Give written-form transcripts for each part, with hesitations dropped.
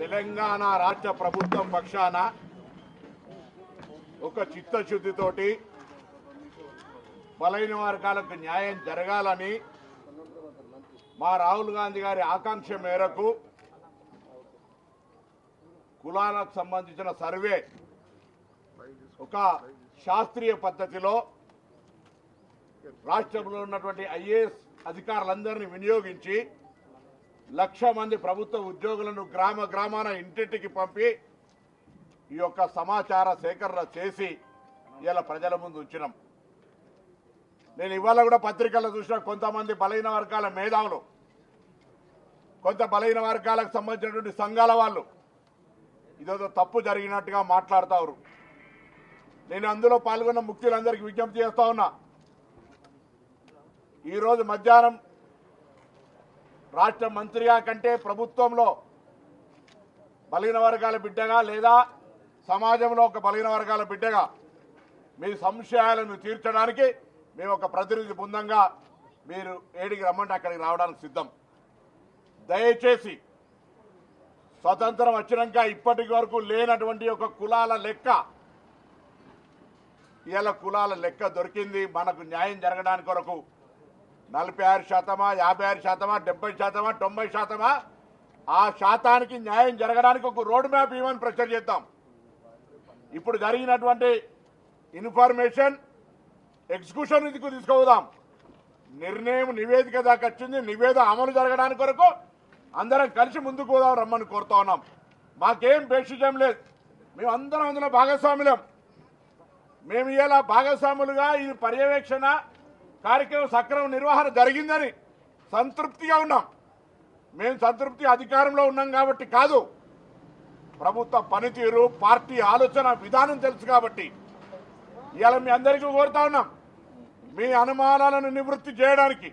తెలంగాణ రాష్ట్ర ప్రభుత్వం పక్షాన ఒక చిత్తశుద్ధితోటి బలైన వర్గాలకు న్యాయం జరగాలని మా రాహుల్ గాంధీ గారి ఆకాంక్ష మేరకు కులాలకు సంబంధించిన సర్వే ఒక శాస్త్రీయ పద్ధతిలో రాష్ట్రంలో ఉన్నటువంటి ఐఏఎస్ అధికారులందరినీ వినియోగించి 1,00,000 మంది ప్రభుత్వ ఉద్యోగులను గ్రామాన ఇంటింటికి పంపి ఈ యొక్క సమాచార సేకరణ చేసి ఇలా ప్రజల ముందు ఉంచినాం. నేను ఇవాళ కూడా పత్రికల్లో చూసిన కొంతమంది బలహీన వర్గాల మేధావులు, కొంత బలహీన వర్గాలకు సంబంధించినటువంటి సంఘాల వాళ్ళు ఇదేదో తప్పు జరిగినట్టుగా మాట్లాడుతారు. నేను అందులో పాల్గొన్న ముఖ్యులందరికీ విజ్ఞప్తి చేస్తా ఉన్నా, ఈరోజు మధ్యాహ్నం రాష్ట్ర మంత్రిగా కంటే ప్రభుత్వంలో బలహీన వర్గాల బిడ్డగా లేదా సమాజంలో ఒక బలహీన వర్గాల బిడ్డగా మీ సంశయాలను తీర్చడానికి మేము ఒక ప్రతినిధి బృందంగా మీరు ఏడికి రమ్మంటే అక్కడికి రావడానికి సిద్ధం. దయచేసి స్వతంత్రం వచ్చినాక ఇప్పటి వరకు లేనటువంటి ఒక కులాల లెక్క, ఇలా కులాల లెక్క దొరికింది. మనకు న్యాయం జరగడానికి కొరకు 46%, 56%, 70%, 90%, ఆ శాతానికి న్యాయం జరగడానికి ఒక రోడ్ మ్యాప్ ఇవ్వని ప్రెషర్ చేద్దాం. ఇప్పుడు జరిగినటువంటి ఇన్ఫర్మేషన్ ఎగ్జిక్యూషన్ కు తీసుకుపోదాం. నిర్ణయం నివేదిక దాకా వచ్చింది. నివేదిక అమలు జరగడానికి కొరకు అందరం కలిసి ముందుకు పోదాం రమ్మని కోరుతా ఉన్నాం. మాకేం బేషిజం లేదు, మేము అందరం అందులో భాగస్వాములం. మేము ఇలా భాగస్వాములుగా ఈ పర్యవేక్షణ కార్యక్రమం సక్రమ నిర్వహణ జరిగిందని సంతృప్తిగా ఉన్నాం. మేము సంతృప్తి అధికారంలో ఉన్నాం కాబట్టి కాదు, ప్రభుత్వ పనితీరు, పార్టీ ఆలోచన విధానం తెలుసు కాబట్టి ఇవాళ మీ అందరికీ కోరుతా ఉన్నాం, మీ అనుమానాలను నివృత్తి చేయడానికి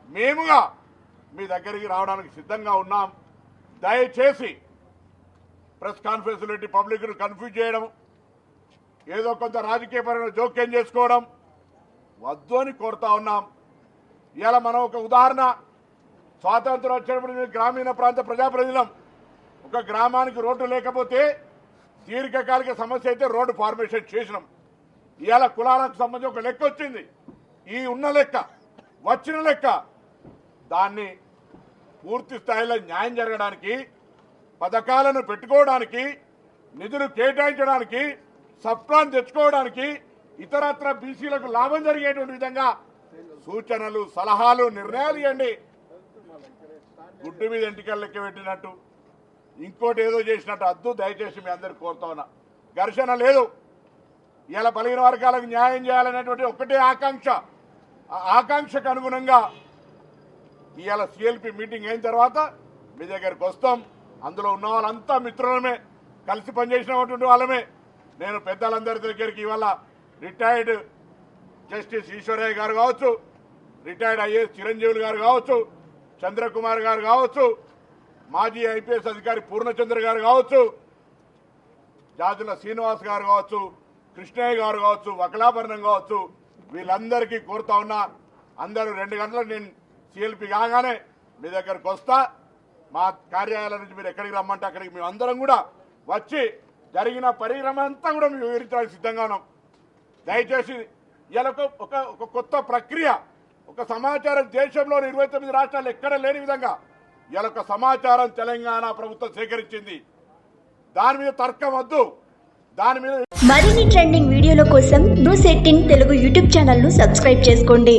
మేముగా మీ దగ్గరికి రావడానికి సిద్ధంగా ఉన్నాం. దయచేసి ప్రెస్ కాన్ఫరెన్స్ పెట్టి పబ్లిక్ను కన్ఫ్యూజ్ చేయడం, ఏదో కొంత రాజకీయపరమైన జోక్యం చేసుకోవడం వద్దు అని కోరుతా ఉన్నాం. ఇవాళ మనం ఒక ఉదాహరణ, స్వాతంత్రం వచ్చినప్పుడు గ్రామీణ ప్రాంత ప్రజాప్రతినిధులం. ఒక గ్రామానికి రోడ్డు లేకపోతే దీర్ఘకాలిక సమస్య అయితే రోడ్డు ఫార్మేషన్ చేసినాం. ఇవాళ కులాలకు సంబంధించి ఒక లెక్క వచ్చింది. ఈ ఉన్న లెక్క, వచ్చిన లెక్క, దాన్ని పూర్తి స్థాయిలో న్యాయం జరగడానికి, పథకాలను పెట్టుకోవడానికి, నిధులు కేటాయించడానికి, సబ్ ప్లాన్ తెచ్చుకోవడానికి, ఇతరత్ర బీసీలకు లాభం జరిగేటువంటి విధంగా సూచనలు, సలహాలు, నిర్ణయాలు ఇవ్వండి. గుడ్డు మీద ఎంటికలు లెక్క పెట్టినట్టు ఇంకోటి ఏదో చేసినట్టు అద్దు. దయచేసి మీ అందరికి కోరుతా ఉన్నా, ఘర్షణ లేదు. ఇలా బలహీన వర్గాలకు న్యాయం చేయాలనేటువంటి ఒకటే ఆకాంక్ష. ఆ ఆకాంక్షకు అనుగుణంగా ఇవాళ సిఎల్పి మీటింగ్ అయిన తర్వాత మీ దగ్గరికి వస్తాం. అందులో ఉన్న వాళ్ళంతా మిత్రులమే, కలిసి పనిచేసినటువంటి వాళ్ళమే. నేను పెద్దలందరి దగ్గరికి ఇవాళ రిటైర్డ్ జస్టిస్ ఈశ్వరయ్య గారు కావచ్చు, రిటైర్డ్ ఐఏఎస్ చిరంజీవులు గారు కావచ్చు, చంద్రకుమార్ గారు కావచ్చు, మాజీ ఐపీఎస్ అధికారి పూర్ణచంద్ర గారు కావచ్చు, జాజుల శ్రీనివాస్ గారు కావచ్చు, కృష్ణయ్య గారు కావచ్చు, వకలాభరణం కావచ్చు, వీళ్ళందరికీ కోరుతా ఉన్నా, అందరూ 2 గంటలకు నేను సిఎల్పి కాగానే మీ దగ్గరకు వస్తా. మా కార్యాలయం నుంచి మీరు ఎక్కడికి రమ్మంటే అక్కడికి మేము అందరం కూడా వచ్చి జరిగిన పరిణామం అంతా కూడా మేము వివరించడానికి సిద్ధంగా ఉన్నాం. దయచేసి ఇలా ఒక కొత్త ప్రక్రియ, ఒక సమాచారం దేశంలో 29 రాష్ట్రాలు ఎక్కడ లేని విధంగా ఇలా ఒక సమాచారం తెలంగాణ ప్రభుత్వం సేకరించింది. దాని మీద తర్కం వద్దు. దాని మీద మరిన్ని ట్రెండింగ్ వీడియోల కోసం న్యూస్ 18 తెలుగు యూట్యూబ్ ఛానల్ ను సబ్స్క్రైబ్ చేసుకోండి.